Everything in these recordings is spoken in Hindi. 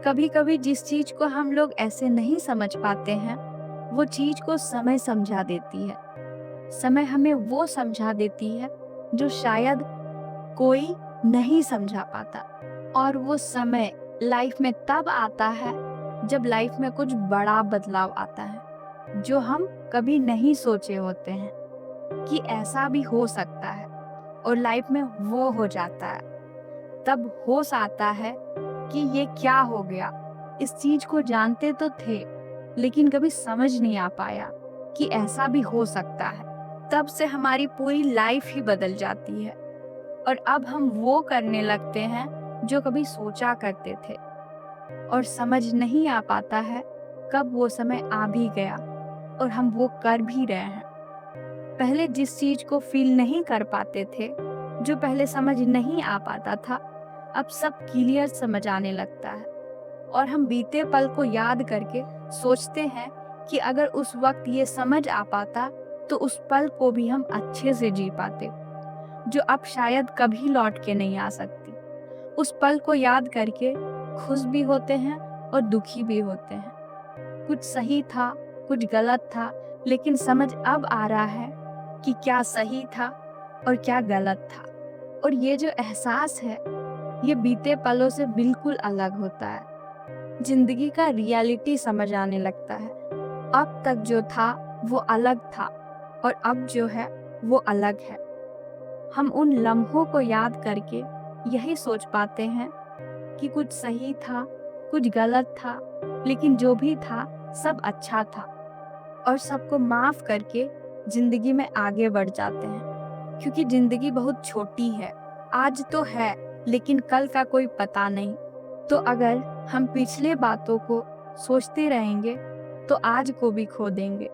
कभी कभी जिस चीज को हम लोग ऐसे नहीं समझ पाते हैं, वो चीज को समय समझा देती है। समय हमें वो समझा देती है जो शायद कोई नहीं समझा पाता। और वो समय लाइफ में तब आता है जब लाइफ में कुछ बड़ा बदलाव आता है जो हम कभी नहीं सोचे होते हैं कि ऐसा भी हो सकता है, और लाइफ में वो हो जाता है। तब होश आता है कि ये क्या हो गया। इस चीज को जानते तो थे, लेकिन कभी समझ नहीं आ पाया कि ऐसा भी हो सकता है। तब से हमारी पूरी लाइफ ही बदल जाती है, और अब हम वो करने लगते हैं जो कभी सोचा करते थे, और समझ नहीं आ पाता है कब वो समय आ भी गया और हम वो कर भी रहे हैं। पहले जिस चीज को फील नहीं कर पाते थे, जो पहले समझ नहीं आ पाता था, अब सब क्लियर समझ आने लगता है। और हम बीते पल को याद करके सोचते हैं कि अगर उस वक्त ये समझ आ पाता तो उस पल को भी हम अच्छे से जी पाते, जो अब शायद कभी लौट के नहीं आ सकती। उस पल को याद करके खुश भी होते हैं और दुखी भी होते हैं। कुछ सही था, कुछ गलत था, लेकिन समझ अब आ रहा है कि क्या सही था और क्या गलत था। और ये जो एहसास है, ये बीते पलों से बिल्कुल अलग होता है। जिंदगी का रियलिटी समझ आने लगता है। अब तक जो था वो अलग था, और अब जो है वो अलग है। हम उन लम्हों को याद करके यही सोच पाते हैं कि कुछ सही था, कुछ गलत था, लेकिन जो भी था सब अच्छा था। और सबको माफ करके जिंदगी में आगे बढ़ जाते हैं, क्योंकि जिंदगी बहुत छोटी है। आज तो है, लेकिन कल का कोई पता नहीं। तो अगर हम पिछले बातों को सोचते रहेंगे तो आज को भी खो देंगे,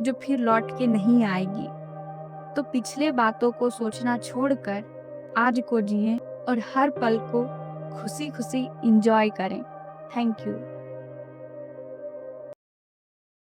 जो फिर लौट के नहीं आएगी। तो पिछले बातों को सोचना छोड़कर आज को जिएं और हर पल को खुशी खुशी एंजॉय करें। Thank you.